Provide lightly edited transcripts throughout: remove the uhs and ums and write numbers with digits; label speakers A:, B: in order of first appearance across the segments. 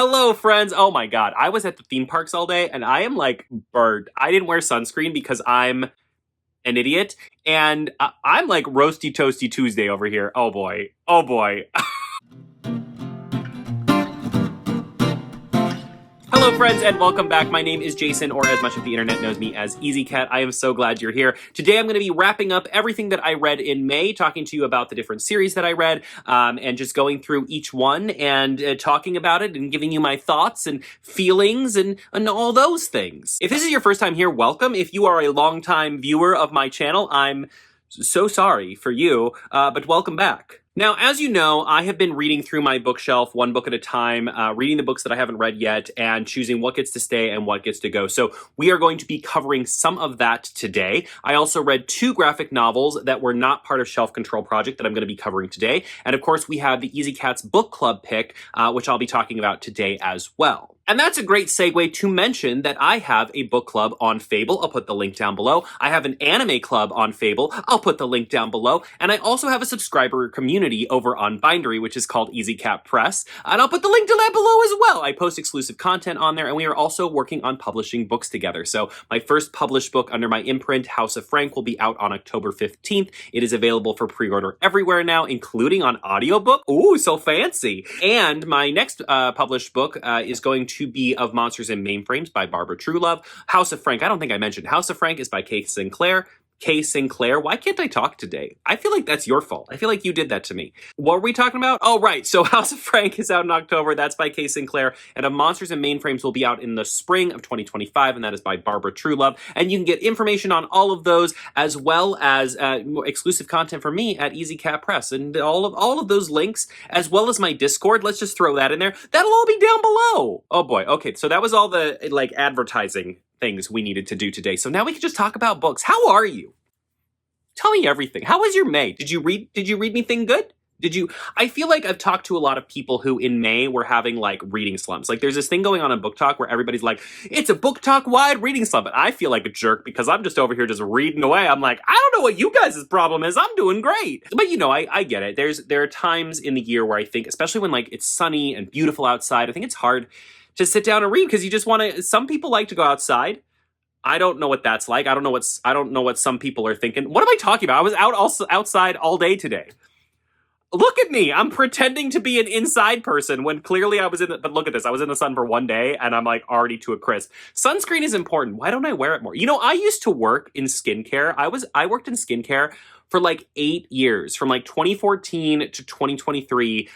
A: Hello, friends. Oh my god, I was at the theme parks all day and I am like burned. I didn't wear sunscreen because I'm an idiot, and I'm like roasty toasty Tuesday over here. Oh boy. Oh boy. Hello, friends, and welcome back. My name is Jason, or as much of the internet knows me as Easy Cat. I am so glad you're here. Today, I'm going to be wrapping up everything that I read in May, talking to you about the different series that I read, and just going through each one and talking about it and giving you my thoughts and feelings and all those things. If this is your first time here, welcome. If you are a longtime viewer of my channel, I'm so sorry for you, but welcome back. Now, as you know, I have been reading through my bookshelf one book at a time, reading the books that I haven't read yet, and choosing what gets to stay and what gets to go. So we are going to be covering some of that today. I also read 2 graphic novels that were not part of Shelf Control Project that I'm going to be covering today. And of course, we have the Easy Cat's book club pick, which I'll be talking about today as well. And that's a great segue to mention that I have a book club on Fable. I'll put the link down below. I have an anime club on Fable. I'll put the link down below. And I also have a subscriber community over on Bindery, which is called Easy Cat Press. And I'll put the link to that below as well. I post exclusive content on there, and we are also working on publishing books together. So my first published book under my imprint, House of Frank, will be out on October 15th. It is available for pre-order everywhere now, including on audiobook. Ooh, so fancy. And my next published book is going to be Of Monsters and Mainframes by Barbara Truelove. House of Frank, I don't think I mentioned. House of Frank is by Kay Sinclair. Kay Sinclair, why can't I talk today? I feel like that's your fault. I feel like you did that to me. What were we talking about? Oh, right. So House of Frank is out in October. That's by Kay Sinclair. And Of Monsters and Mainframes will be out in the spring of 2025, and that is by Barbara Truelove. And you can get information on all of those, as well as more exclusive content from me at Easy Cat Press. And all of those links, as well as my Discord, let's just throw that in there. That'll all be down below. Oh boy. Okay, so that was all the like advertising things we needed to do today. So now we can just talk about books. How are you? Tell me everything. How was your May? Did you read anything good? I feel like I've talked to a lot of people who in May were having like reading slumps. Like there's this thing going on in Book Talk where everybody's like, it's a Book Talk wide reading slump. And I feel like a jerk because I'm just over here just reading away. I'm like, I don't know what you guys' problem is. I'm doing great. But you know, I get it. There are times in the year where I think, especially when like it's sunny and beautiful outside, I think it's hard to sit down and read because you just want to, some people like to go outside. I don't know what that's like. I don't know what some people are thinking. What am I talking about? I was outside all day today. Look at me. I'm pretending to be an inside person when clearly I was but look at this. I was in the sun for one day and I'm like already to a crisp. Sunscreen is important. Why don't I wear it more? You know, I used to work in skincare. I worked in skincare for like 8 years, from like 2014 to 2023.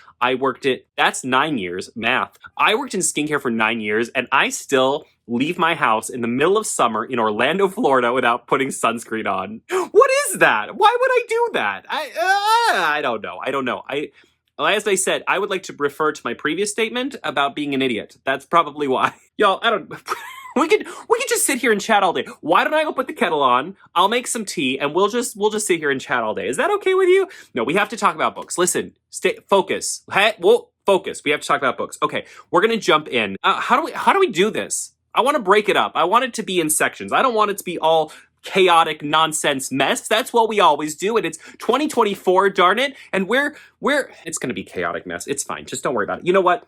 A: That's 9 years, math. I worked in skincare for 9 years and I still leave my house in the middle of summer in Orlando, Florida without putting sunscreen on. What is that? Why would I do that? I don't know. As I said, I would like to refer to my previous statement about being an idiot. That's probably why. Y'all, we could just sit here and chat all day. Why don't I go put the kettle on? I'll make some tea and we'll just sit here and chat all day. Is that okay with you? No, we have to talk about books. Listen, focus. Focus. We have to talk about books. Okay, we're gonna jump in. How do we do this? I want to break it up. I want it to be in sections. I don't want it to be all chaotic nonsense mess. That's what we always do, and it's 2024, darn it. And it's gonna be chaotic mess. It's fine. Just don't worry about it. You know what?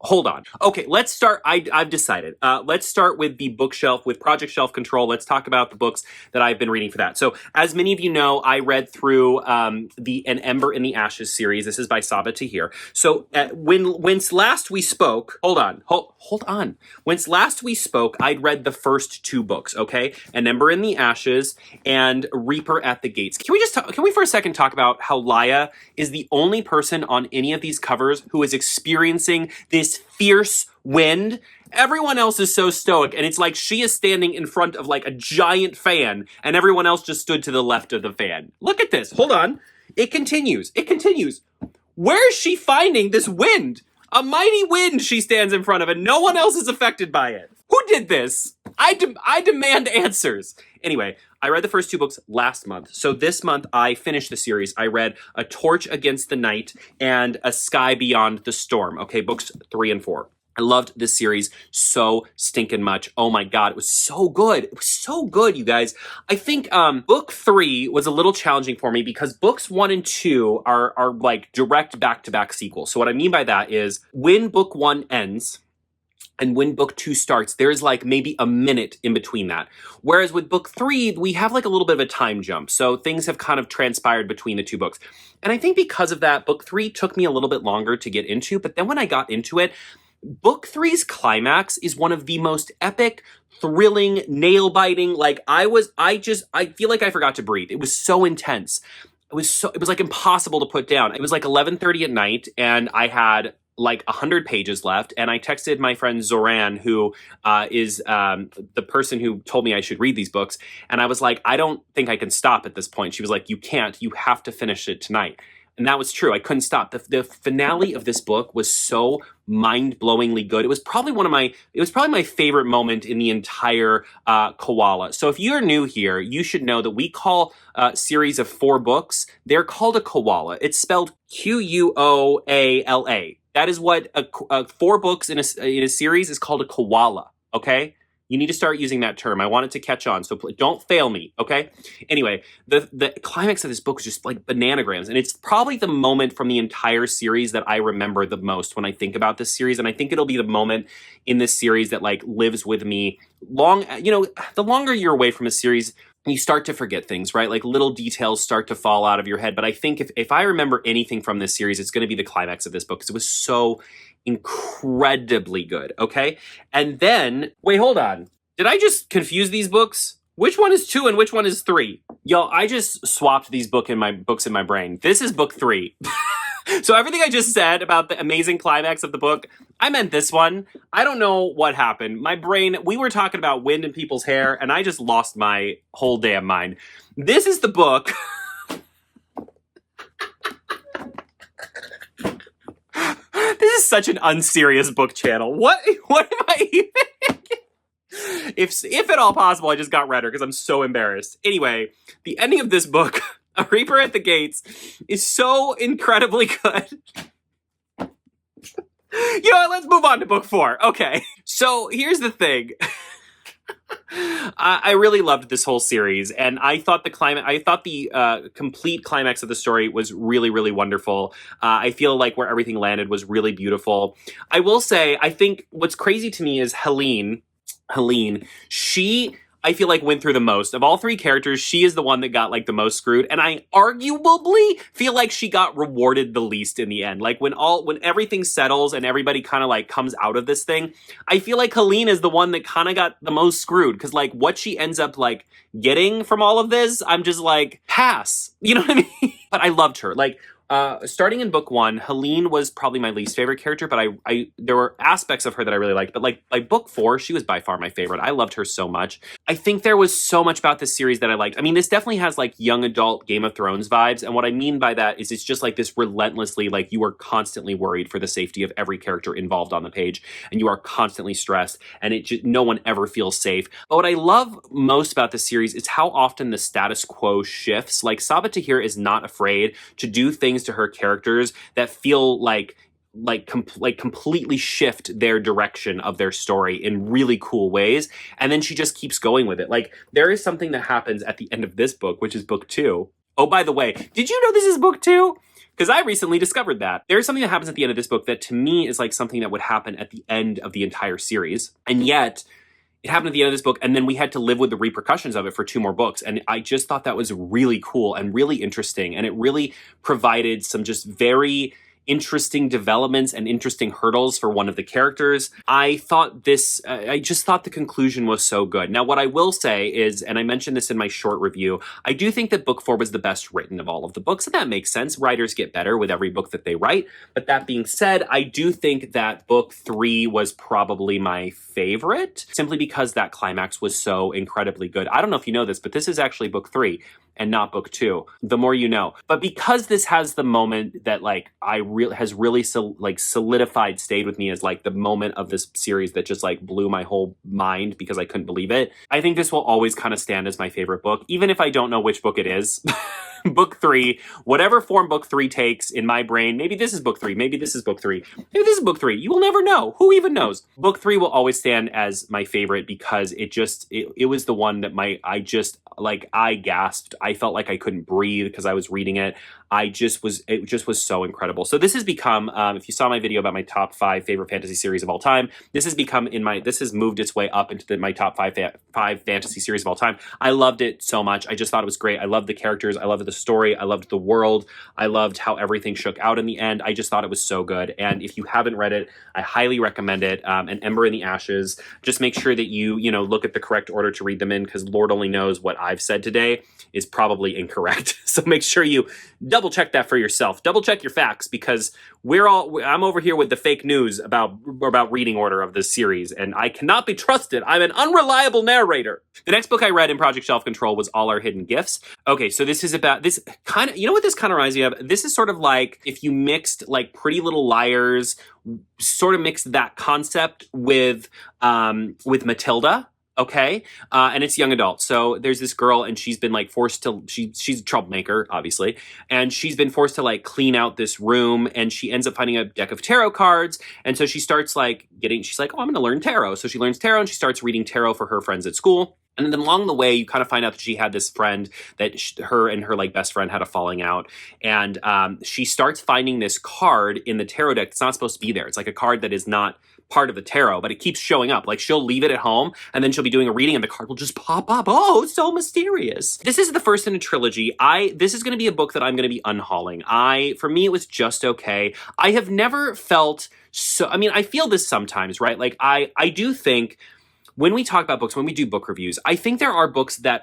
A: Hold on. Okay, let's start. I've decided. Let's start with the bookshelf, with Project Shelf Control. Let's talk about the books that I've been reading for that. So, as many of you know, I read through An Ember in the Ashes series. This is by Sabaa Tahir. So, whence last we spoke, hold on. Whence last we spoke, I'd read the first 2 books, okay? An Ember in the Ashes and Reaper at the Gates. Can we for a second talk about how Laia is the only person on any of these covers who is experiencing this fierce wind? Everyone else is so stoic, and it's like she is standing in front of like a giant fan, and everyone else just stood to the left of the fan. Look at this. Hold on. It continues. Where is she finding this wind? A mighty wind she stands in front of, and no one else is affected by it. Who did this? I demand answers. Anyway, I read the first 2 books last month. So this month I finished the series. I read A Torch Against the Night and A Sky Beyond the Storm. Okay, books 3 and 4. I loved this series so stinking much. Oh my god, it was so good. It was so good, you guys. I think book 3 was a little challenging for me because books 1 and 2 are like direct back-to-back sequels. So what I mean by that is when book 1 ends and when book 2 starts, there's like maybe a minute in between that. Whereas with book 3, we have like a little bit of a time jump. So things have kind of transpired between the two books. And I think because of that, book 3 took me a little bit longer to get into. But then when I got into it, Book 3's climax is one of the most epic, thrilling, nail-biting. Like I feel like I forgot to breathe. It was so intense. It was like impossible to put down. It was like 11:30 at night and I had like 100 pages left. And I texted my friend Zoran, who is the person who told me I should read these books. And I was like, I don't think I can stop at this point. She was like, you can't. You have to finish it tonight. And that was true. I couldn't stop. The finale of this book was so mind-blowingly good. It was probably my favorite moment in the entire koala. So if you're new here, you should know that we call a series of 4 books, they're called a koala. It's spelled Quoala. That is what 4 books in a series is called a koala, okay? You need to start using that term. I want it to catch on, so don't fail me, okay? Anyway, the climax of this book is just like bananagrams, and it's probably the moment from the entire series that I remember the most when I think about this series, and I think it'll be the moment in this series that like lives with me long. You know, the longer you're away from a series, you start to forget things, right? Like little details start to fall out of your head. But I think if I remember anything from this series, it's going to be the climax of this book because it was so incredibly good, okay? And then, wait, hold on. Did I just confuse these books? Which one is 2 and which one is 3? Y'all, I just swapped these books in my brain. This is book 3. So everything I just said about the amazing climax of the book, I meant this one. I don't know what happened. My brain, we were talking about wind in people's hair, and I just lost my whole damn mind. This is the book. This is such an unserious book channel. What am I even? If at all possible, I just got redder because I'm so embarrassed. Anyway, the ending of this book, A Reaper at the Gates, is so incredibly good. You know what? Let's move on to book 4. Okay. So here's the thing. I really loved this whole series, and I thought the complete climax of the story was really, really wonderful. I feel like where everything landed was really beautiful. I will say, I think what's crazy to me is Helene, she, I feel like, went through the most. Of all 3 characters, she is the one that got, like, the most screwed, and I arguably feel like she got rewarded the least in the end. Like, when everything settles and everybody kind of, like, comes out of this thing, I feel like Helene is the one that kind of got the most screwed, because, like, what she ends up, like, getting from all of this, I'm just like, pass. You know what I mean? But I loved her. Like, starting in book 1, Helene was probably my least favorite character, but I there were aspects of her that I really liked. But like by book 4, she was by far my favorite. I loved her so much. I think there was so much about this series that I liked. I mean, this definitely has like young adult Game of Thrones vibes. And what I mean by that is it's just like this relentlessly, like you are constantly worried for the safety of every character involved on the page. And you are constantly stressed and no one ever feels safe. But what I love most about this series is how often the status quo shifts. Like Sabaa Tahir is not afraid to do things to her characters that feel like completely shift their direction of their story in really cool ways, and then she just keeps going with it. Like there is something that happens at the end of this book, which is book 2. Oh, by the way, did you know this is book 2? Because I recently discovered that. There's something that happens at the end of this book that to me is like something that would happen at the end of the entire series, and yet it happened at the end of this book, and then we had to live with the repercussions of it for 2 more books. And I just thought that was really cool and really interesting. And it really provided some just very interesting developments and interesting hurdles for one of the characters. I just thought the conclusion was so good. Now, what I will say is, and I mentioned this in my short review, I do think that book 4 was the best written of all of the books, and that makes sense. Writers get better with every book that they write. But that being said, I do think that book 3 was probably my favorite, simply because that climax was so incredibly good. I don't know if you know this, but this is actually book 3. And not book 2. The more you know. But because this has the moment that like I has really solidified, stayed with me as like the moment of this series that just like blew my whole mind because I couldn't believe it. I think this will always kind of stand as my favorite book, even if I don't know which book it is. Book 3, whatever form book 3 takes in my brain, maybe this is book 3, maybe this is book 3, maybe this is book 3. You will never know. Who even knows? Book 3 will always stand as my favorite because it was the one that I gasped. I felt like I couldn't breathe because I was reading it. It just was so incredible. So this has become, if you saw my video about my top 5 favorite fantasy series of all time, this has moved its way up into my top 5 fantasy series of all time. I loved it so much. I just thought it was great. I loved the characters. I loved the story. I loved the world. I loved how everything shook out in the end. I just thought it was so good. And if you haven't read it, I highly recommend it. And Ember in the Ashes, just make sure that you look at the correct order to read them in, because Lord only knows what I've said today is probably incorrect. So make sure you double check that for yourself. Double check your facts, because I'm over here with the fake news about reading order of this series, and I cannot be trusted. I'm an unreliable narrator. The next book I read in Project Shelf Control was All Our Hidden Gifts. Okay, so this is about this kind of, what this kind of reminds me of? This is sort of like if you mixed like Pretty Little Liars, sort of mixed that concept with Matilda. Okay. And it's young adult. So there's this girl, and she's been like forced to, she's a troublemaker, obviously. And she's been forced to like clean out this room, and she ends up finding a deck of tarot cards. And so she starts she's like, oh, I'm going to learn tarot. So she learns tarot, and she starts reading tarot for her friends at school. And then along the way, you kind of find out that she had this friend that her and her like best friend had a falling out. And she starts finding this card in the tarot deck that's not supposed to be there. It's like a card that is not part of the tarot, but it keeps showing up. Like she'll leave it at home, and then she'll be doing a reading, and the card will just pop up. Oh, it's so mysterious. This is the first in a trilogy. This is going to be a book that I'm going to be unhauling. For me, it was just okay. I have never felt so, I mean, I feel this sometimes, right? Like I do think, when we talk about books, when we do book reviews, I think there are books that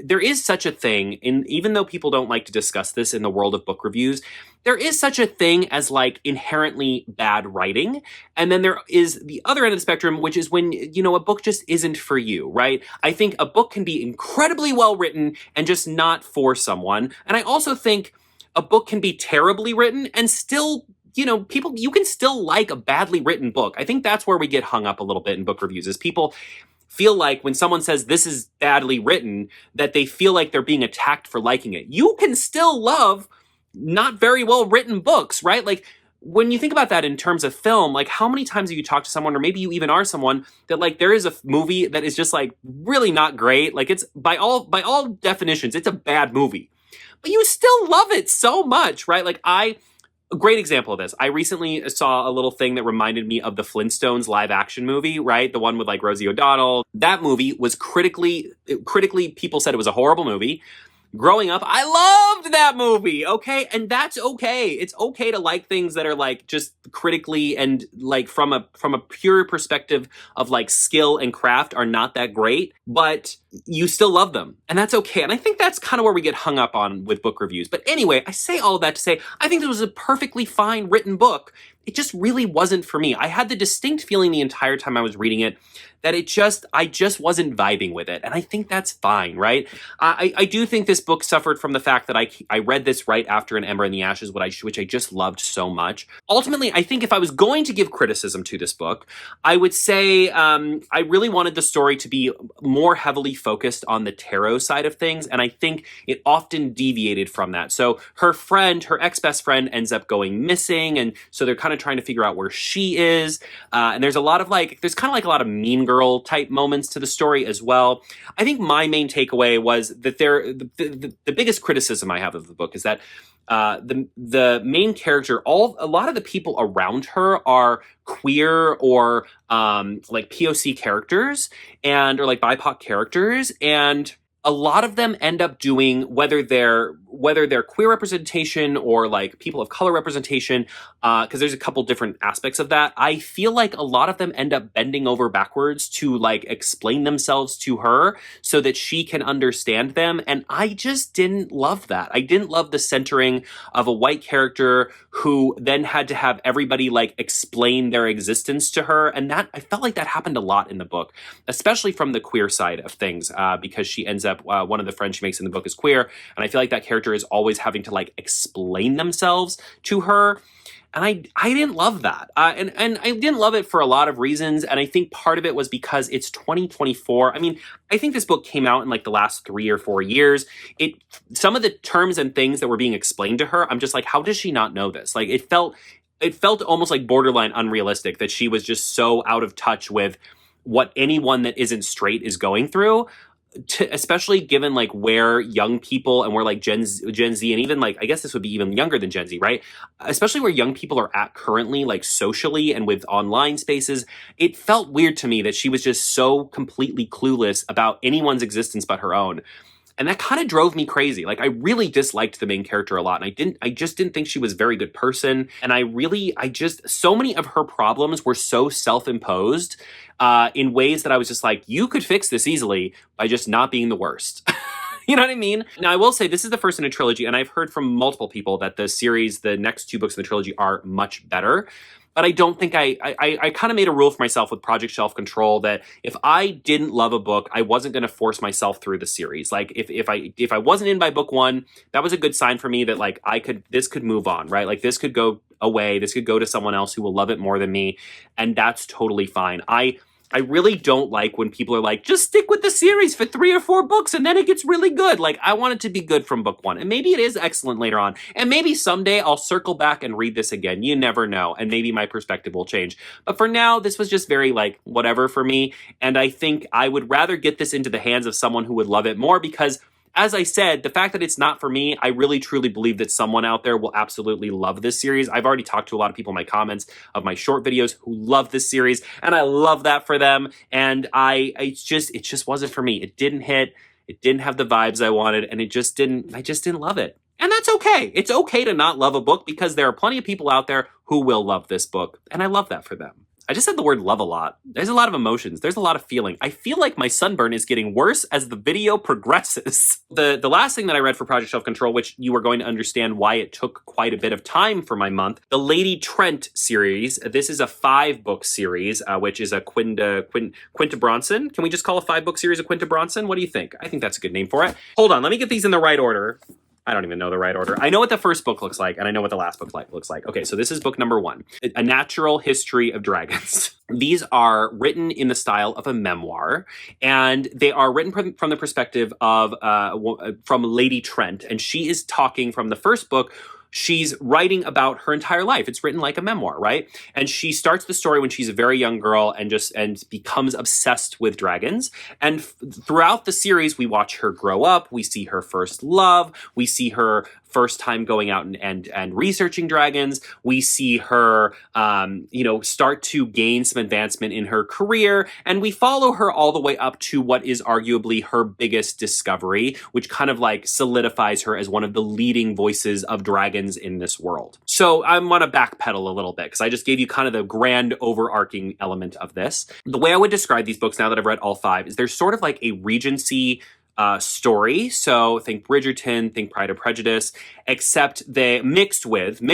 A: there is such a thing, and even though people don't like to discuss this in the world of book reviews, there is such a thing as like inherently bad writing. And then there is the other end of the spectrum, which is when, a book just isn't for you, right? I think a book can be incredibly well written and just not for someone. And I also think a book can be terribly written and still, you can still like a badly written book. I think that's where we get hung up a little bit in book reviews, is people feel like when someone says this is badly written, that they feel like they're being attacked for liking it. You can still love not very well written books, right? Like when you think about that in terms of film, like how many times have you talked to someone, or maybe you even are someone that like there is a movie that is just like really not great. Like it's by all definitions, it's a bad movie, but you still love it so much, right? Like a great example of this. I recently saw a little thing that reminded me of the Flintstones live action movie, right? The one with like Rosie O'Donnell. That movie was critically, people said it was a horrible movie. Growing up, I loved that movie, okay? And that's okay. It's okay to like things that are like just critically and like from a pure perspective of like skill and craft are not that great, but you still love them. And that's okay. And I think that's kind of where we get hung up on with book reviews. But anyway, I say all of that to say, I think this was a perfectly fine written book. It just really wasn't for me. I had the distinct feeling the entire time I was reading it that I just wasn't vibing with it. And I think that's fine, right? I do think this book suffered from the fact that I read this right after an Ember in the Ashes, which I just loved so much. Ultimately, I think if I was going to give criticism to this book, I would say I really wanted the story to be more heavily focused on the tarot side of things. And I think it often deviated from that. So her ex-best friend ends up going missing. And so they're kind of trying to figure out where she is. And there's kind of like a lot of Mean Girl type moments to the story as well. I think my main takeaway was that the biggest criticism I have of the book is that the main character, a lot of the people around her are queer or like POC characters or like BIPOC characters, and a lot of them end up doing, whether they're queer representation or like people of color representation, because there's a couple different aspects of that. I feel like a lot of them end up bending over backwards to like explain themselves to her so that she can understand them. And I just didn't love that. I didn't love the centering of a white character who then had to have everybody like explain their existence to her. And that, I felt like that happened a lot in the book, especially from the queer side of things, because she ends up, one of the friends she makes in the book is queer. And I feel like that character character is always having to like explain themselves to her. And I didn't love that. And I didn't love it for a lot of reasons. And I think part of it was because it's 2024. I mean, I think this book came out in like the last 3 or 4 years. Some of the terms and things that were being explained to her, I'm just like, how does she not know this? Like, it felt almost like borderline unrealistic that she was just so out of touch with what anyone that isn't straight is going through. Especially given like where young people and where like Gen Z and even like, I guess this would be even younger than Gen Z, right? Especially where young people are at currently, like socially and with online spaces. It felt weird to me that she was just so completely clueless about anyone's existence but her own. And that kind of drove me crazy. Like, I really disliked the main character a lot. And I just didn't think she was a very good person. And so many of her problems were so self-imposed in ways that I was just like, you could fix this easily by just not being the worst. You know what I mean? Now, I will say this is the first in a trilogy, and I've heard from multiple people that the next 2 books in the trilogy are much better. But I don't think I kind of made a rule for myself with Project Shelf Control that if I didn't love a book, I wasn't going to force myself through the series. Like if I wasn't in by book 1, that was a good sign for me that like this could move on, right? Like this could go away. This could go to someone else who will love it more than me. And that's totally fine. I really don't like when people are like, just stick with the series for 3 or 4 books and then it gets really good. Like, I want it to be good from book 1. And maybe it is excellent later on. And maybe someday I'll circle back and read this again. You never know. And maybe my perspective will change. But for now, this was just very, like, whatever for me. And I think I would rather get this into the hands of someone who would love it more because, as I said, the fact that it's not for me, I really truly believe that someone out there will absolutely love this series. I've already talked to a lot of people in my comments of my short videos who love this series, and I love that for them. And it just wasn't for me. It didn't hit. It didn't have the vibes I wanted, and I just didn't love it. And that's okay. It's okay to not love a book because there are plenty of people out there who will love this book, and I love that for them. I just said the word love a lot. There's a lot of emotions. There's a lot of feeling. I feel like my sunburn is getting worse as the video progresses. The last thing that I read for Project Shelf Control, which you are going to understand why it took quite a bit of time for my month, the Lady Trent series. This is a 5-book series, which is a Quinta Bronson. Can we just call a 5-book series a Quinta Bronson? What do you think? I think that's a good name for it. Hold on, let me get these in the right order. I don't even know the right order. I know what the first book looks like, and I know what the last book looks like. Okay, so this is book number 1, A Natural History of Dragons. These are written in the style of a memoir, and they are written from the perspective of from Lady Trent, and she is talking from the first book. She's writing about her entire life. It's written like a memoir, right? And she starts the story when she's a very young girl and becomes obsessed with dragons. And throughout the series, we watch her grow up. We see her first love. We see her first time going out and researching dragons. We see her, start to gain some advancement in her career. And we follow her all the way up to what is arguably her biggest discovery, which kind of like solidifies her as one of the leading voices of dragons in this world. So I'm going to backpedal a little bit because I just gave you kind of the grand overarching element of this. The way I would describe these books now that I've read all 5 is they're sort of like a Regency story. So think Bridgerton, think Pride and Prejudice, except they mixed with an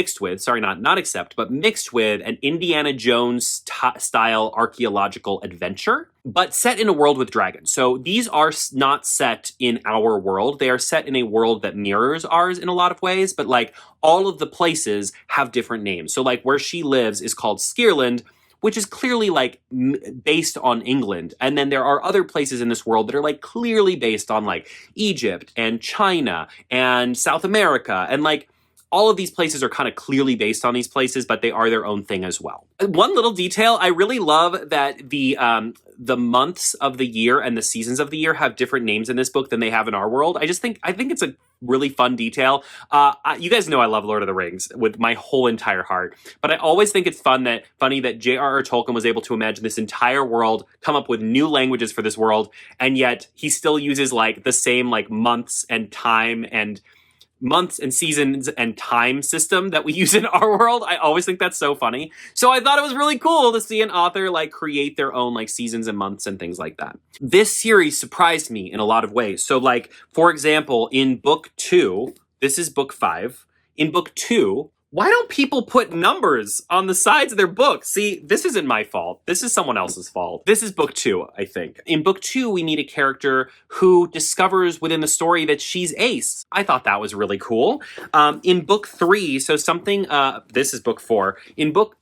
A: Indiana Jones style archaeological adventure, but set in a world with dragons. So these are not set in our world. They are set in a world that mirrors ours in a lot of ways, but like all of the places have different names. So like where she lives is called Skierland, which is clearly like based on England. And then there are other places in this world that are like clearly based on like Egypt and China and South America. And like all of these places are kind of clearly based on these places, but they are their own thing as well. One little detail, I really love that the months of the year and the seasons of the year have different names in this book than they have in our world. I think it's a really fun detail. You guys know I love Lord of the Rings with my whole entire heart, but I always think it's funny that J.R.R. Tolkien was able to imagine this entire world, come up with new languages for this world, and yet he still uses like the same like months and seasons and time system that we use in our world. I always think that's so funny. So I thought it was really cool to see an author like create their own like seasons and months and things like that. This series surprised me in a lot of ways. So like, for example, in book 2, this is book 5. In book 2, Why don't people put numbers on the sides of their books? See, this isn't my fault. This is someone else's fault. This is book 2, I think. In book 2, we meet a character who discovers within the story that she's Ace. I thought that was really cool. In book 3, so something, this is book 4. In book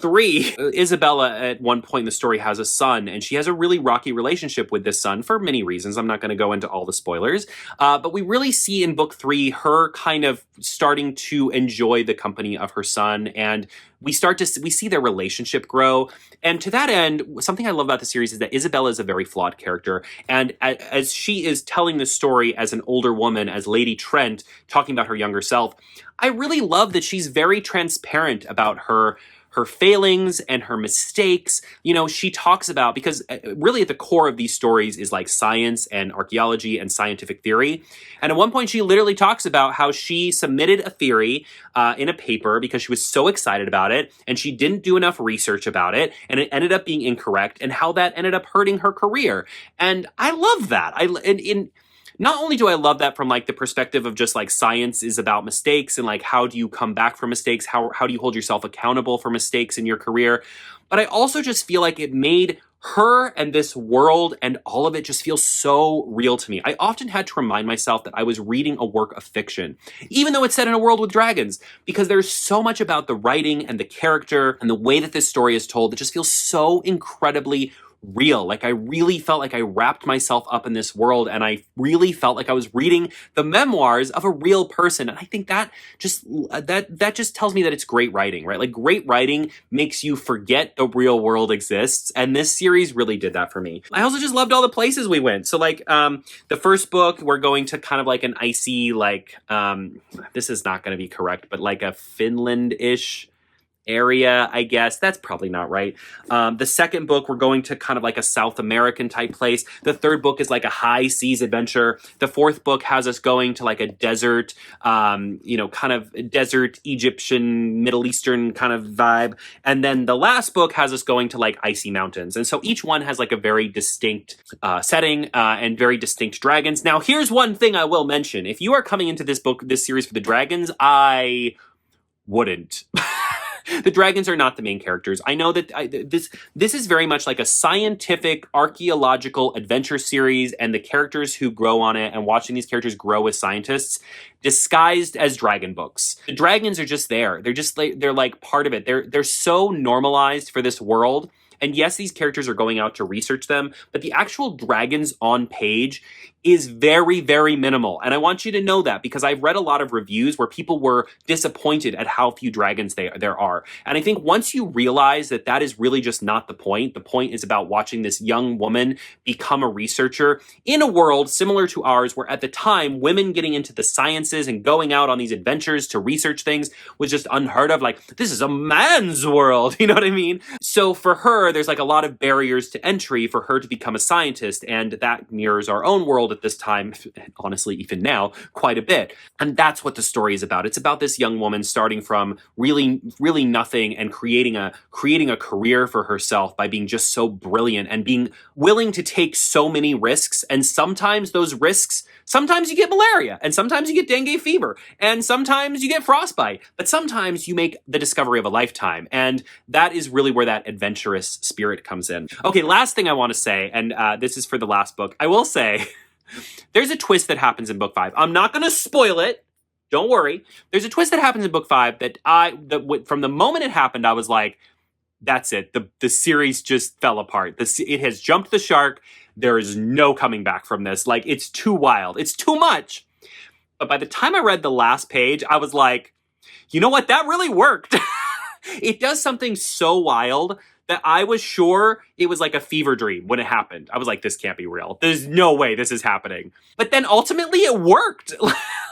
A: 3, Isabella at one point in the story has a son, and she has a really rocky relationship with this son for many reasons. I'm not going to go into all the spoilers, but we really see in book 3 her kind of starting to enjoy the company of her son, and we see their relationship grow. And to that end, something I love about the series is that Isabella is a very flawed character, and as she is telling the story as an older woman, as Lady Trent, talking about her younger self, I really love that she's very transparent about her failings and her mistakes. You know, she talks about, because really at the core of these stories is like science and archaeology and scientific theory. And at one point she literally talks about how she submitted a theory in a paper because she was so excited about it, and she didn't do enough research about it, and it ended up being incorrect, and how that ended up hurting her career. And I love that. Not only do I love that from like the perspective of just like science is about mistakes and like how do you come back from mistakes, how do you hold yourself accountable for mistakes in your career, but I also just feel like it made her and this world and all of it just feel so real to me. I often had to remind myself that I was reading a work of fiction, even though it's set in a world with dragons, because there's so much about the writing and the character and the way that this story is told that just feels so incredibly real. Like I really felt like I wrapped myself up in this world, and I really felt like I was reading the memoirs of a real person. And I think that just tells me that it's great writing, right? Like great writing makes you forget the real world exists, and this series really did that for me. I also just loved all the places we went. So like the first book, we're going to kind of like an icy, like this is not going to be correct, but like a Finland-ish area, I guess. That's probably not right. The second book, we're going to kind of like a South American type place. The third book is like a high seas adventure. The fourth book has us going to like a desert, kind of desert Egyptian, Middle Eastern kind of vibe. And then the last book has us going to like icy mountains. And so each one has like a very distinct setting and very distinct dragons. Now, here's one thing I will mention. If you are coming into this series for the dragons, I wouldn't. The dragons are not the main characters. I know that this is very much like a scientific, archaeological adventure series, and the characters who grow on it and watching these characters grow as scientists disguised as dragon books. The dragons are just there. They're like part of it. They're so normalized for this world. And yes, these characters are going out to research them, but the actual dragons on page is very, very minimal. And I want you to know that because I've read a lot of reviews where people were disappointed at how few dragons there are. And I think once you realize that that is really just not the point is about watching this young woman become a researcher in a world similar to ours, where at the time, women getting into the sciences and going out on these adventures to research things was just unheard of. Like, this is a man's world, you know what I mean? So for her, there's like a lot of barriers to entry for her to become a scientist, and that mirrors our own world at this time, honestly, even now, quite a bit. And that's what the story is about. It's about this young woman starting from really, really nothing and creating a career for herself by being just so brilliant and being willing to take so many risks. And sometimes those risks, sometimes you get malaria, and sometimes you get dengue fever, and sometimes you get frostbite, but sometimes you make the discovery of a lifetime. And that is really where that adventurous spirit comes in. Okay, last thing I want to say, and this is for the last book. I will say, there's a twist that happens in book 5. I'm not going to spoil it. Don't worry. There's a twist that happens in book 5 that from the moment it happened, I was like, that's it. The series just fell apart. It has jumped the shark. There is no coming back from this. Like, it's too wild. It's too much. But by the time I read the last page, I was like, you know what? That really worked. It does something so wild that I was sure it was like a fever dream when it happened. I was like, this can't be real. There's no way this is happening. But then ultimately it worked.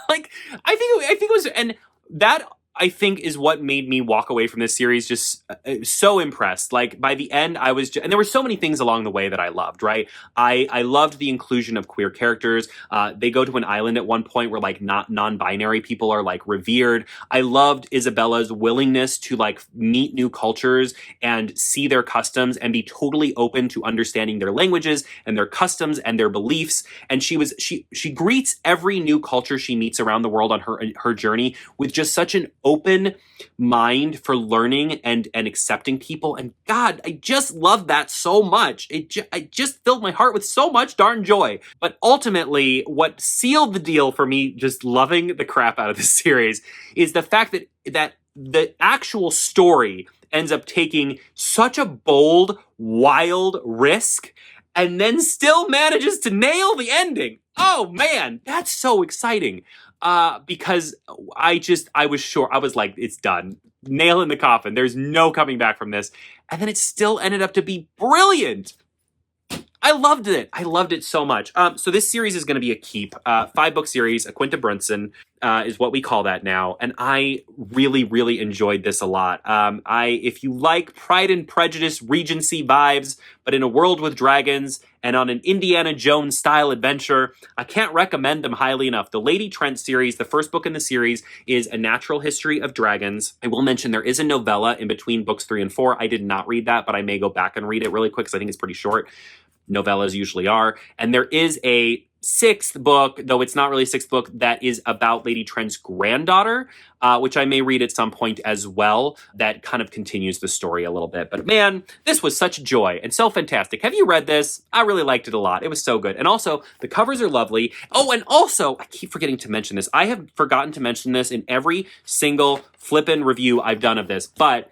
A: Like, I think it was, and that I think is what made me walk away from this series just so impressed. Like, by the end, I was and there were so many things along the way that I loved, right? I loved the inclusion of queer characters. They go to an island at one point where like not non-binary people are like revered. I loved Isabella's willingness to like meet new cultures and see their customs and be totally open to understanding their languages and their customs and their beliefs. And she greets every new culture she meets around the world on her journey with just such an open mind for learning and accepting people. And God, I just love that so much. It just filled my heart with so much darn joy. But ultimately, what sealed the deal for me just loving the crap out of this series is the fact that the actual story ends up taking such a bold, wild risk and then still manages to nail the ending. Oh man, that's so exciting. Because I was sure, I was like, it's done. Nail in the coffin. There's no coming back from this. And then it still ended up to be brilliant. I loved it. I loved it so much. So this series is going to be a keep. 5-book series, a Quinta Brunson is what we call that now. And I really, really enjoyed this a lot. If you like Pride and Prejudice Regency vibes, but in a world with dragons and on an Indiana Jones style adventure, I can't recommend them highly enough. The Lady Trent series, the first book in the series, is A Natural History of Dragons. I will mention there is a novella in between books 3 and 4. I did not read that, but I may go back and read it really quick because I think it's pretty short. Novellas usually are. And there is a 6th book, though it's not really a 6th book, that is about Lady Trent's granddaughter, which I may read at some point as well. That kind of continues the story a little bit. But man, this was such joy and so fantastic. Have you read this? I really liked it a lot. It was so good. And also, the covers are lovely. Oh, and also, I keep forgetting to mention this. I have forgotten to mention this in every single flippin' review I've done of this, but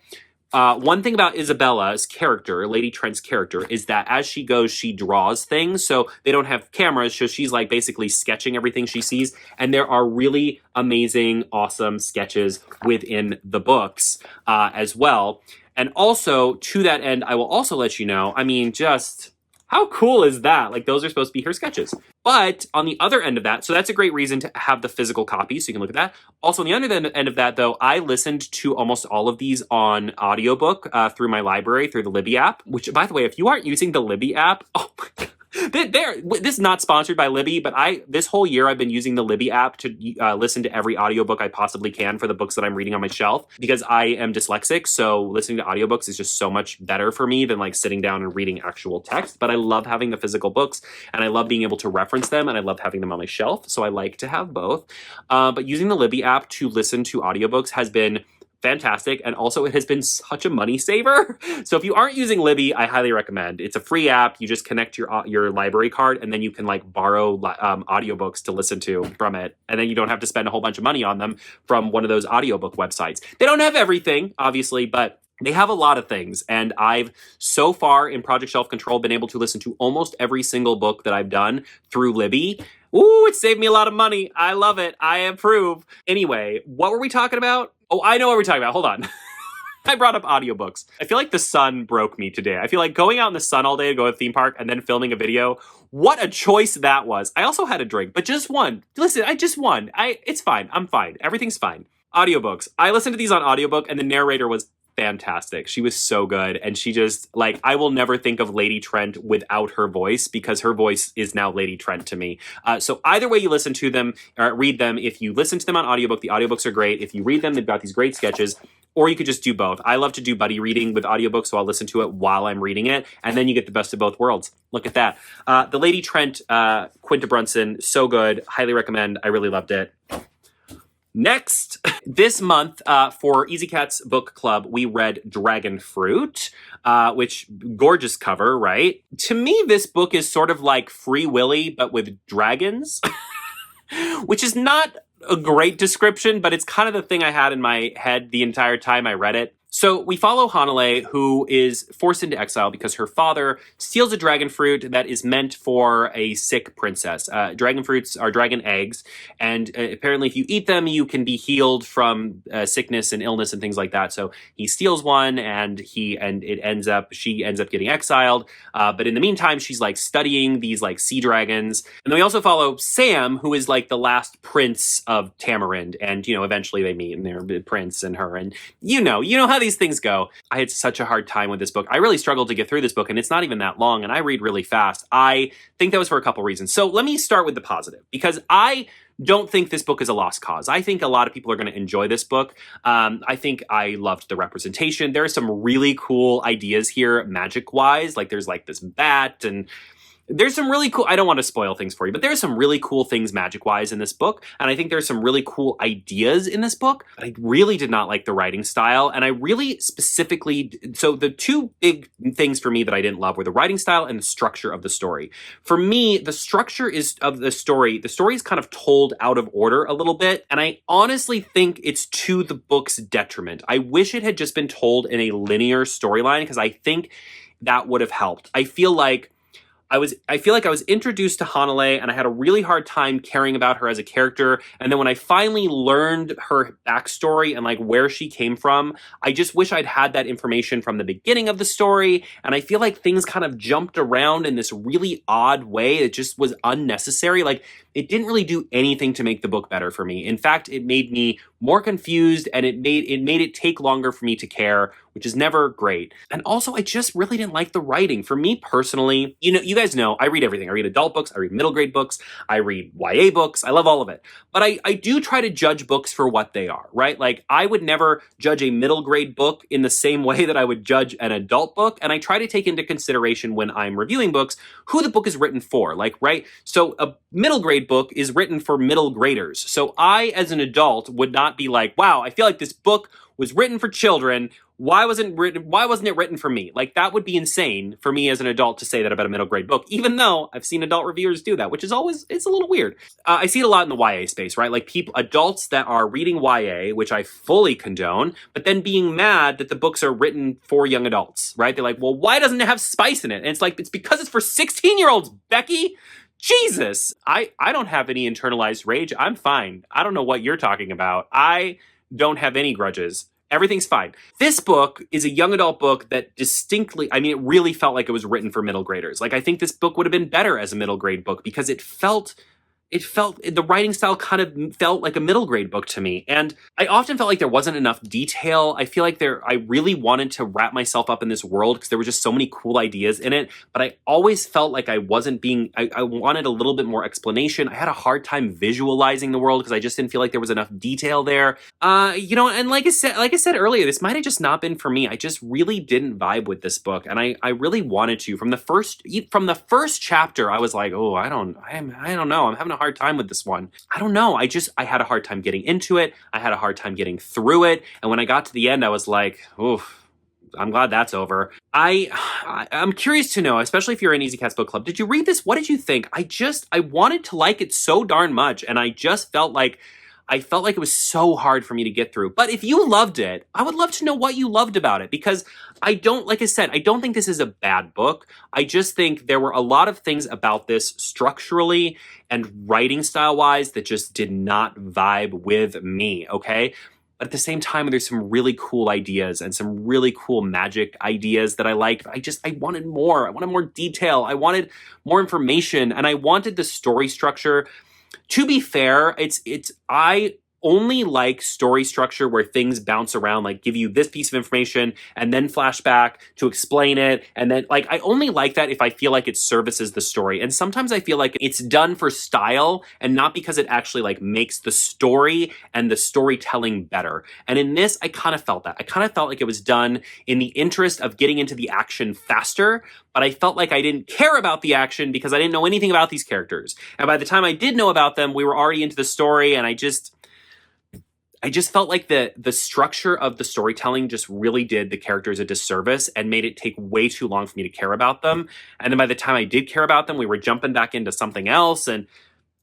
A: one thing about Isabella's character, Lady Trent's character, is that as she goes, she draws things. So they don't have cameras, so she's like basically sketching everything she sees. And there are really amazing, awesome sketches within the books as well. And also, to that end, I will also let you know, I mean, just how cool is that? Like, those are supposed to be her sketches. But on the other end of that, so that's a great reason to have the physical copy, so you can look at that. Also, on the other end of that, though, I listened to almost all of these on audiobook through my library, through the Libby app, which, by the way, if you aren't using the Libby app, oh my God. This is not sponsored by Libby, but this whole year I've been using the Libby app to listen to every audiobook I possibly can for the books that I'm reading on my shelf because I am dyslexic, so listening to audiobooks is just so much better for me than like sitting down and reading actual text. But I love having the physical books and I love being able to reference them and I love having them on my shelf, so I like to have both. But using the Libby app to listen to audiobooks has been fantastic, and also it has been such a money saver. So if you aren't using Libby, I highly recommend. It's a free app. You just connect your library card and then you can like borrow audiobooks to listen to from it, and then you don't have to spend a whole bunch of money on them from one of those audiobook websites. They don't have everything, obviously, but they have a lot of things, and I've so far in Project Shelf Control been able to listen to almost every single book that I've done through Libby. Ooh, it saved me a lot of money. I love it. I approve. Anyway, what were we talking about? Oh, I know what we're talking about. Hold on. I brought up audiobooks. I feel like the sun broke me today. I feel like going out in the sun all day to go to a theme park and then filming a video, what a choice that was. I also had a drink, but just one. Listen, I just won. It's fine. I'm fine. Everything's fine. Audiobooks. I listened to these on audiobook and the narrator was fantastic. She was so good. And she just, like, I will never think of Lady Trent without her voice because her voice is now Lady Trent to me. So either way you listen to them or read them, if you listen to them on audiobook, the audiobooks are great. If you read them, they've got these great sketches. Or you could just do both. I love to do buddy reading with audiobooks, so I'll listen to it while I'm reading it, and then you get the best of both worlds. Look at that. The Lady Trent, Quinta Brunson, so good. Highly recommend. I really loved it. Next, this month for Easy Cat's Book Club, we read Dragonfruit, which gorgeous cover, right? To me, this book is sort of like Free Willy, but with dragons, which is not a great description, but it's kind of the thing I had in my head the entire time I read it. So we follow Hanale, who is forced into exile because her father steals a dragon fruit that is meant for a sick princess. Dragon fruits are dragon eggs, and apparently if you eat them, you can be healed from sickness and illness and things like that. So he steals one, and she ends up getting exiled. But in the meantime, she's like studying these like sea dragons. And then we also follow Sam, who is like the last prince of Tamarind, and eventually they meet, and they're the prince and her, and you know how these things go. I had such a hard time with this book. I really struggled to get through this book, and it's not even that long, and I read really fast. I think that was for a couple reasons. So let me start with the positive, because I don't think this book is a lost cause. I think a lot of people are going to enjoy this book. I think I loved the representation. There are some really cool ideas here, magic-wise. Like there's like this bat, and There's some really cool, I don't want to spoil things for you, but there's some really cool things magic-wise in this book, and I think there's some really cool ideas in this book, but I really did not like the writing style, and I really specifically, so the two big things for me that I didn't love were the writing style and the structure of the story. For me, the structure of the story is kind of told out of order a little bit, and I honestly think it's to the book's detriment. I wish it had just been told in a linear storyline, because I think that would have helped. I feel like I was introduced to Hanale, and I had a really hard time caring about her as a character. And then when I finally learned her backstory and like where she came from, I just wish I'd had that information from the beginning of the story. And I feel like things kind of jumped around in this really odd way. It just was unnecessary. Like, it didn't really do anything to make the book better for me. In fact, it made me more confused, and it made it take longer for me to care, which is never great. And also, I just really didn't like the writing. For me personally, you guys know, I read everything. I read adult books, I read middle grade books, I read YA books, I love all of it. But I do try to judge books for what they are, right? Like, I would never judge a middle grade book in the same way that I would judge an adult book, and I try to take into consideration when I'm reviewing books, who the book is written for, like, right? So a middle grade book is written for middle graders. So I, as an adult, would not be like, wow, I feel like this book was written for children. Why wasn't it written for me? Like, that would be insane for me as an adult to say that about a middle grade book, even though I've seen adult reviewers do that, which is always, it's a little weird. I see it a lot in the YA space, right? Like, adults that are reading YA, which I fully condone, but then being mad that the books are written for young adults, right? They're like, well, why doesn't it have spice in it? And it's like, it's because it's for 16-year-olds, Becky. Jesus, I don't have any internalized rage. I'm fine. I don't know what you're talking about. I don't have any grudges. Everything's fine. This book is a young adult book that distinctly, I mean, it really felt like it was written for middle graders. Like, I think this book would have been better as a middle grade book because the writing style kind of felt like a middle grade book to me. And I often felt like there wasn't enough detail. I feel like I really wanted to wrap myself up in this world because there were just so many cool ideas in it. But I always felt like I wanted a little bit more explanation. I had a hard time visualizing the world because I just didn't feel like there was enough detail there. And like I said earlier, this might have just not been for me. I just really didn't vibe with this book. And I really wanted to. From the first chapter, I was like, oh, I don't know. I'm having a hard time with this one. I don't know. I had a hard time getting into it. I had a hard time getting through it. And when I got to the end, I was like, oof, I'm glad that's over. I'm curious to know, especially if you're in Easy Cat's Book Club, did you read this? What did you think? I wanted to like it so darn much. And I just felt like it was so hard for me to get through. But if you loved it, I would love to know what you loved about it, because like I said, I don't think this is a bad book. I just think there were a lot of things about this structurally and writing style-wise that just did not vibe with me, okay? But at the same time, there's some really cool ideas and some really cool magic ideas that I liked. I wanted more. I wanted more detail. I wanted more information, and I wanted the story structure. To be fair, I only like story structure where things bounce around, like give you this piece of information and then flashback to explain it. And then, like, I only like that if I feel like it services the story. And sometimes I feel like it's done for style and not because it actually like makes the story and the storytelling better. And in this, I kind of felt that. I kind of felt like it was done in the interest of getting into the action faster, but I felt like I didn't care about the action because I didn't know anything about these characters. And by the time I did know about them, we were already into the story, and I just felt like the structure of the storytelling just really did the characters a disservice and made it take way too long for me to care about them. And then by the time I did care about them, we were jumping back into something else, and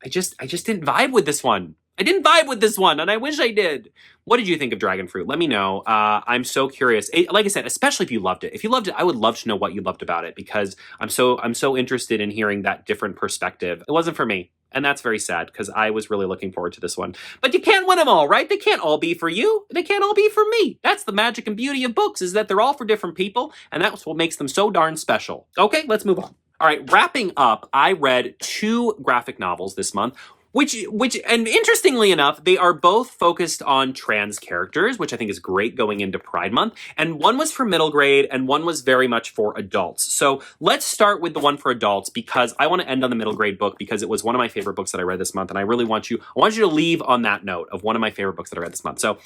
A: I just didn't vibe with this one. I didn't vibe with this one, and I wish I did. What did you think of Dragonfruit? Let me know. I'm so curious. Like I said, especially if you loved it. If you loved it, I would love to know what you loved about it, because I'm so interested in hearing that different perspective. It wasn't for me, and that's very sad because I was really looking forward to this one. But you can't win them all, right? They can't all be for you. They can't all be for me. That's the magic and beauty of books, is that they're all for different people, and that's what makes them so darn special. Okay, let's move on. All right, wrapping up, I read 2 graphic novels this month. And interestingly enough, they are both focused on trans characters, which I think is great going into Pride Month. And one was for middle grade and one was very much for adults. So let's start with the one for adults because I want to end on the middle grade book because it was one of my favorite books that I read this month. And I really want you to leave on that note of one of my favorite books that I read this month. So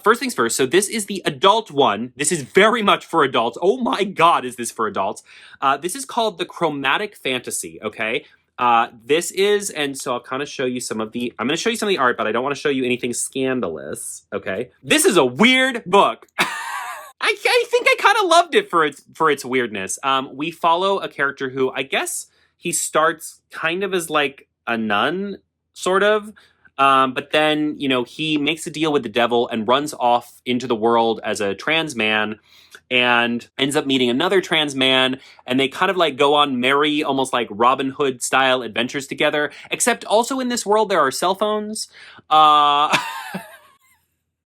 A: first things first. So this is the adult one. This is very much for adults. Oh my God, is this for adults? This is called the Chromatic Fantasy. Okay. This is, and so I'll kind of show you I'm going to show you some of the art, but I don't want to show you anything scandalous, okay? This is a weird book. I think I kind of loved it for its weirdness. We follow a character who, I guess he starts kind of as like a nun, sort of. But then, he makes a deal with the devil and runs off into the world as a trans man and ends up meeting another trans man. And they kind of like go on merry, almost like Robin Hood style adventures together. Except also in this world, there are cell phones.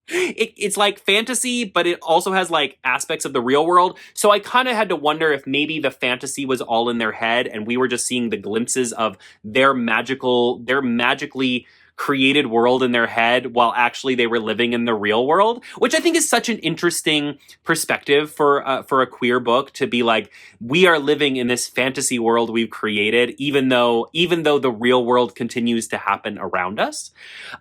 A: It's like fantasy, but it also has like aspects of the real world. So I kind of had to wonder if maybe the fantasy was all in their head and we were just seeing the glimpses of their magically created world in their head while actually they were living in the real world, which I think is such an interesting perspective for a queer book to be like, we are living in this fantasy world we've created, even though the real world continues to happen around us.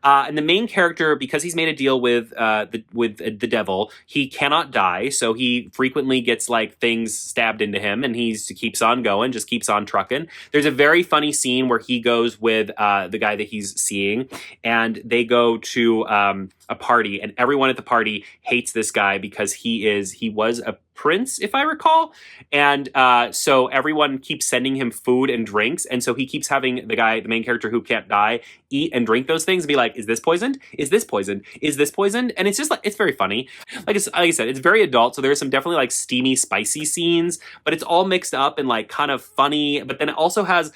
A: And the main character, because he's made a deal with the devil, he cannot die, so he frequently gets like things stabbed into him, and he keeps on going, just keeps on trucking. There's a very funny scene where he goes with the guy that he's seeing, and they go to a party, and everyone at the party hates this guy because he was a prince, if I recall, and so everyone keeps sending him food and drinks, and so he keeps having the main character who can't die, eat and drink those things and be like, is this poisoned? Is this poisoned? Is this poisoned? And it's just like, it's very funny. Like I said, it's very adult, so there's some definitely like steamy, spicy scenes, but it's all mixed up and like kind of funny, but then it also has,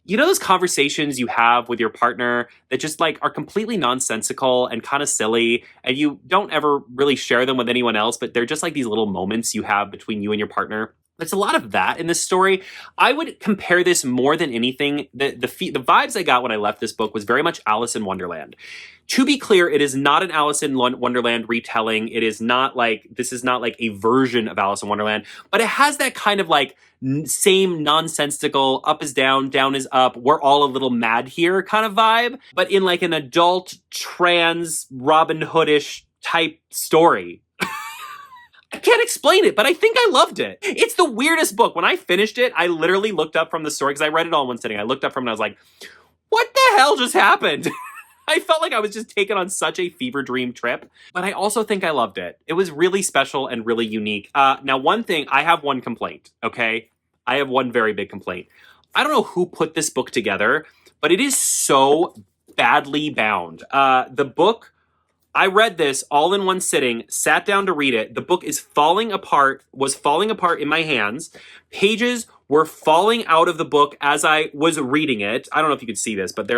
A: those conversations you have with your partner that just like are completely nonsensical and kind of silly, and you don't ever really share them with anyone else, but they're just like these little moments you have between you and your partner. There's a lot of that in this story. I would compare this more than anything. The vibes I got when I left this book was very much Alice in Wonderland. To be clear, it is not an Alice in Wonderland retelling. This is not like a version of Alice in Wonderland, but it has that kind of like same nonsensical, up is down, down is up, we're all a little mad here kind of vibe, but in like an adult, trans, Robin Hoodish type story. I can't explain it, but I think I loved it. It's the weirdest book. When I finished it, I literally looked up from the story, because I read it all in one sitting. I looked up from it and I was like, what the hell just happened? I felt like I was just taken on such a fever dream trip, but I also think I loved it. It was really special and really unique. Now, one thing, I have one complaint, okay? I have one very big complaint. I don't know who put this book together, but it is so badly bound. The book, I read this all in one sitting, sat down to read it. The book was falling apart in my hands. Pages were falling out of the book as I was reading it. I don't know if you could see this, but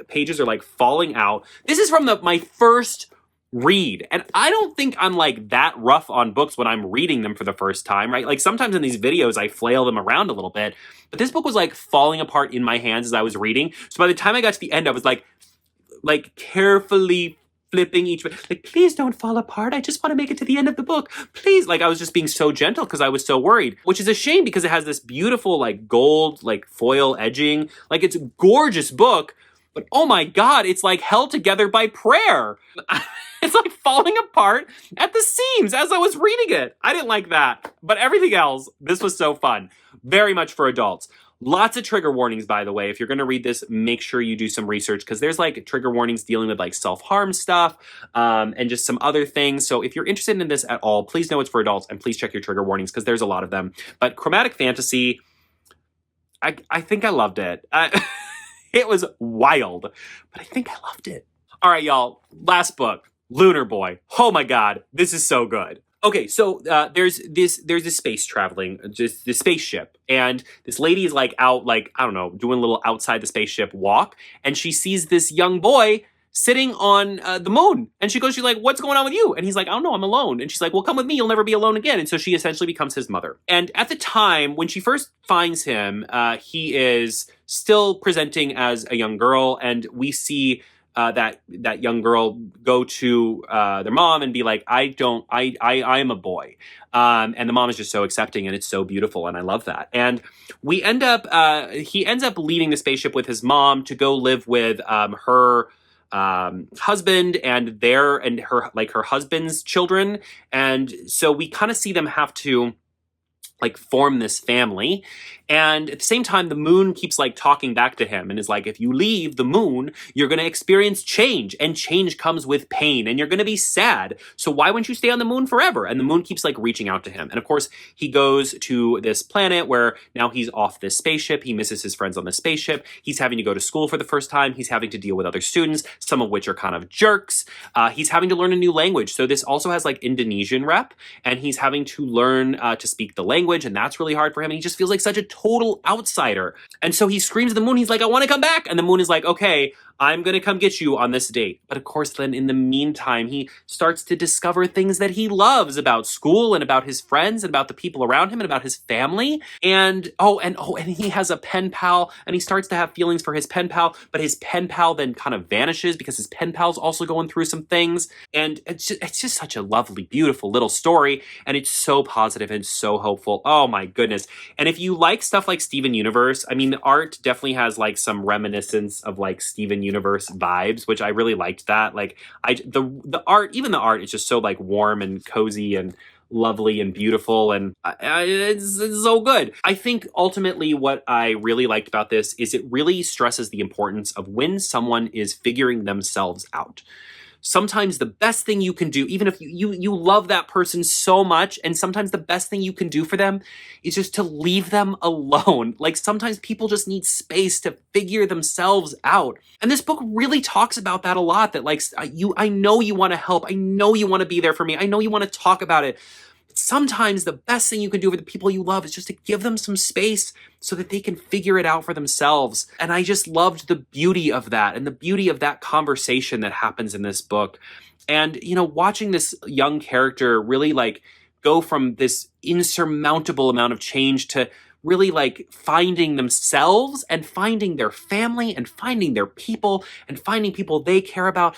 A: pages are like falling out. This is from my first read. And I don't think I'm like that rough on books when I'm reading them for the first time, right? Like sometimes in these videos, I flail them around a little bit, but this book was like falling apart in my hands as I was reading. So by the time I got to the end, I was like carefully flipping each, like, please don't fall apart. I just want to make it to the end of the book. Please. Like I was just being so gentle because I was so worried, which is a shame because it has this beautiful like gold, like foil edging. Like it's a gorgeous book, but oh my God, it's like held together by prayer. It's like falling apart at the seams as I was reading it. I didn't like that, but everything else, this was so fun. Very much for adults. Lots of trigger warnings, by the way. If you're going to read this, make sure you do some research because there's like trigger warnings dealing with like self-harm stuff and just some other things. So if you're interested in this at all, please know it's for adults and please check your trigger warnings because there's a lot of them. But Chromatic Fantasy, I think I loved it. It was wild, but I think I loved it. All right, y'all. Last book, Lunar Boy. Oh my God, this is so good. Okay, so there's this space traveling, just this spaceship, and this lady is like out, like, I don't know, doing a little outside the spaceship walk, and she sees this young boy sitting on the moon. And she's like, what's going on with you? And he's like, I don't know, I'm alone. And she's like, well, come with me, you'll never be alone again. And so she essentially becomes his mother. And at the time, when she first finds him, he is still presenting as a young girl. And we see that young girl go to their mom and be like, I am a boy. And the mom is just so accepting, and it's so beautiful, and I love that. And he ends up leaving the spaceship with his mom to go live with her husband and her husband's children. And so we kind of see them have to form this family. And at the same time, the moon keeps talking back to him and is like, if you leave the moon, you're going to experience change, and change comes with pain, and you're going to be sad. So why wouldn't you stay on the moon forever? And the moon keeps reaching out to him. And of course, he goes to this planet where now he's off this spaceship. He misses his friends on the spaceship. He's having to go to school for the first time. He's having to deal with other students, some of which are kind of jerks. He's having to learn a new language. So this also has Indonesian rep, and he's having to learn to speak the language, and that's really hard for him. And he just feels like such a total outsider. And so he screams at the moon. He's like, I want to come back. And the moon is like, okay, I'm going to come get you on this date. But of course, then in the meantime, he starts to discover things that he loves about school and about his friends and about the people around him and about his family. And he has a pen pal, and he starts to have feelings for his pen pal, but his pen pal then kind of vanishes because his pen pal's also going through some things. And it's just such a lovely, beautiful little story. And it's so positive and so hopeful. Oh my goodness. And if you like stuff like Steven Universe, I mean, the art definitely has some reminiscence of Steven Universe vibes, which I really liked that. The art is just so warm and cozy and lovely and beautiful, and it's so good. I think ultimately what I really liked about this is it really stresses the importance of when someone is figuring themselves out. Sometimes the best thing you can do, even if you love that person so much, and sometimes the best thing you can do for them is just to leave them alone. Sometimes people just need space to figure themselves out. And this book really talks about that a lot, that I know you want to help. I know you want to be there for me. I know you want to talk about it. Sometimes the best thing you can do for the people you love is just to give them some space so that they can figure it out for themselves. And I just loved the beauty of that, and the beauty of that conversation that happens in this book. And, watching this young character really go from this insurmountable amount of change to really finding themselves and finding their family and finding their people and finding people they care about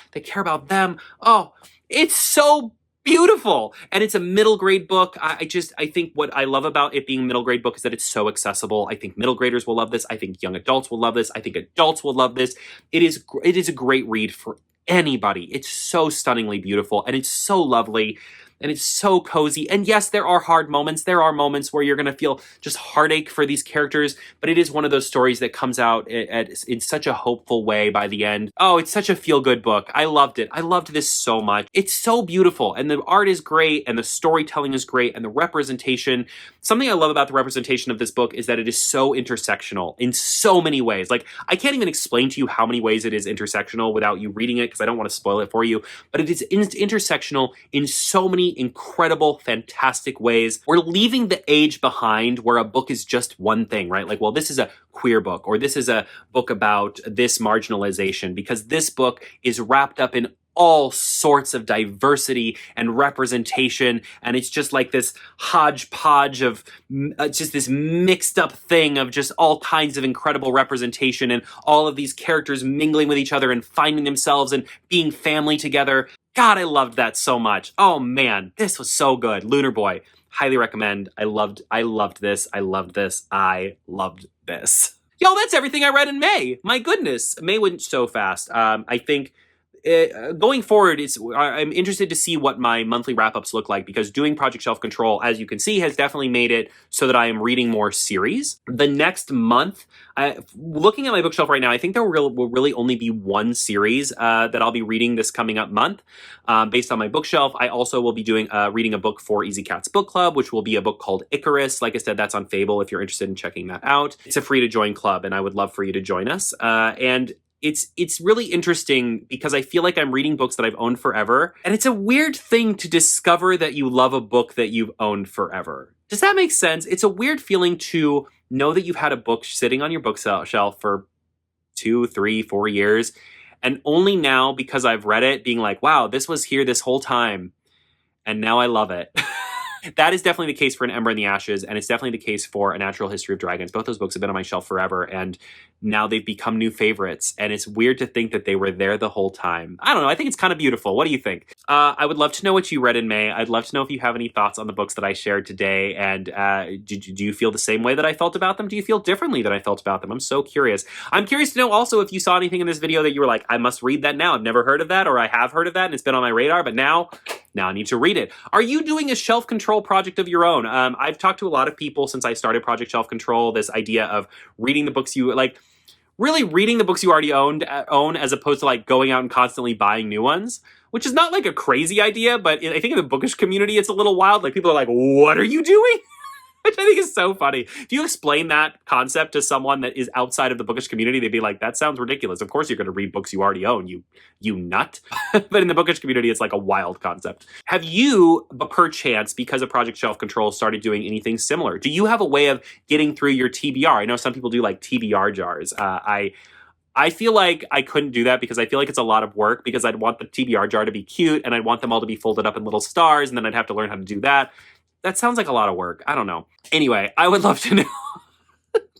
A: them. Oh, it's so beautiful. And it's a middle grade book. I think what I love about it being a middle grade book is that it's so accessible. I think middle graders will love this. I think young adults will love this. I think adults will love this. It is a great read for anybody. It's so stunningly beautiful, and it's so lovely, and it's so cozy. And yes, there are hard moments. There are moments where you're going to feel just heartache for these characters, but it is one of those stories that comes out in such a hopeful way by the end. Oh, it's such a feel-good book. I loved it. I loved this so much. It's so beautiful, and the art is great, and the storytelling is great, and the representation. Something I love about the representation of this book is that it is so intersectional in so many ways. I can't even explain to you how many ways it is intersectional without you reading it, because I don't want to spoil it for you, but it is intersectional in so many incredible, fantastic ways. We're leaving the age behind where a book is just one thing, right? Well, this is a queer book, or this is a book about this marginalization, because this book is wrapped up in all sorts of diversity and representation, and it's just this hodgepodge of just this mixed up thing of just all kinds of incredible representation, and all of these characters mingling with each other and finding themselves and being family together. God, I loved that so much. Oh man, this was so good. Lunar Boy, highly recommend. I loved this. I loved this. I loved this. Yo, that's everything I read in May. My goodness, May went so fast. I think going forward, I'm interested to see what my monthly wrap-ups look like, because doing Project Shelf Control, as you can see, has definitely made it so that I am reading more series. The next month, looking at my bookshelf right now, I think there will really only be one series that I'll be reading this coming up month based on my bookshelf. I also will be reading a book for Easy Cat's Book Club, which will be a book called Icarus. Like I said, that's on Fable if you're interested in checking that out. It's a free-to-join club, and I would love for you to join us. And it's really interesting because I feel like I'm reading books that I've owned forever. And it's a weird thing to discover that you love a book that you've owned forever. Does that make sense? It's a weird feeling to know that you've had a book sitting on your bookshelf for 2, 3, 4 years. And only now, because I've read it, being like, wow, this was here this whole time. And now I love it. That is definitely the case for An Ember in the Ashes, and it's definitely the case for A Natural History of Dragons. Both those books have been on my shelf forever, and now they've become new favorites, and it's weird to think that they were there the whole time. I don't know. I think it's kind of beautiful. What do you think? I would love to know what you read in May. I'd love to know if you have any thoughts on the books that I shared today, and do you feel the same way that I felt about them? Do you feel differently than I felt about them? I'm so curious. I'm curious to know also if you saw anything in this video that you were like, I must read that now. I've never heard of that, or I have heard of that, and it's been on my radar, but now I need to read it. Are you doing a shelf control project of your own? I've talked to a lot of people since I started Project Shelf Control, this idea of reading the books you, like, really reading the books you already own as opposed to, like, going out and constantly buying new ones, which is not, like, a crazy idea, but I think in the bookish community it's a little wild. Like, people are like, what are you doing? Which I think is so funny. If you explain that concept to someone that is outside of the bookish community, they'd be like, that sounds ridiculous. Of course you're going to read books you already own, you nut. But in the bookish community, it's like a wild concept. Have you, perchance, because of Project Shelf Control, started doing anything similar? Do you have a way of getting through your TBR? I know some people do like TBR jars. I feel like I couldn't do that because I feel like it's a lot of work, because I'd want the TBR jar to be cute and I'd want them all to be folded up in little stars, and then I'd have to learn how to do that. That sounds like a lot of work. I don't know. Anyway, I would love to know.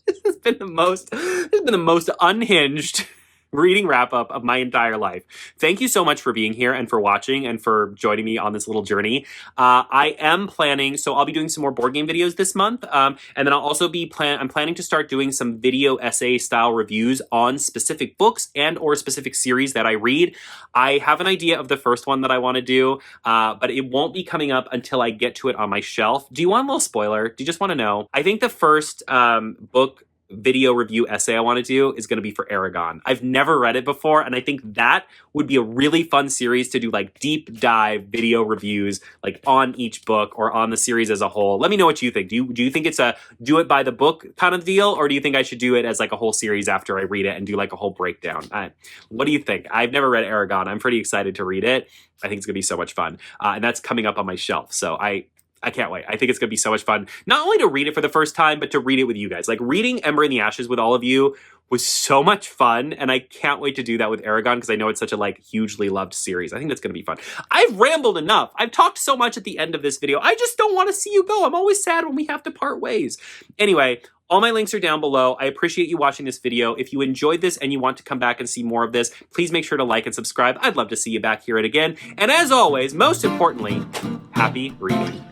A: This has been the most unhinged reading wrap-up of my entire life. Thank you so much for being here and for watching and for joining me on this little journey. I am planning, so I'll be doing some more board game videos this month, and then I'll also be I'm planning to start doing some video essay style reviews on specific books and or specific series that I read. I have an idea of the first one that I want to do, but it won't be coming up until I get to it on my shelf. Do you want a little spoiler? Do you just want to know? I think the first book video review essay I want to do is going to be for Aragon. I've never read it before, and I think that would be a really fun series to do, like deep dive video reviews, like on each book or on the series as a whole. Let me know what you think. Do you think it's a do it by the book kind of deal, or do you think I should do it as like a whole series after I read it and do like a whole breakdown? What do you think? I've never read Aragon. I'm pretty excited to read it. I think it's going to be so much fun, and that's coming up on my shelf. So I can't wait. I think it's going to be so much fun, not only to read it for the first time, but to read it with you guys. Like, reading Ember in the Ashes with all of you was so much fun, and I can't wait to do that with Aragon, because I know it's such a, like, hugely loved series. I think that's going to be fun. I've rambled enough. I've talked so much at the end of this video. I just don't want to see you go. I'm always sad when we have to part ways. Anyway, all my links are down below. I appreciate you watching this video. If you enjoyed this and you want to come back and see more of this, please make sure to like and subscribe. I'd love to see you back here again. And as always, most importantly, happy reading.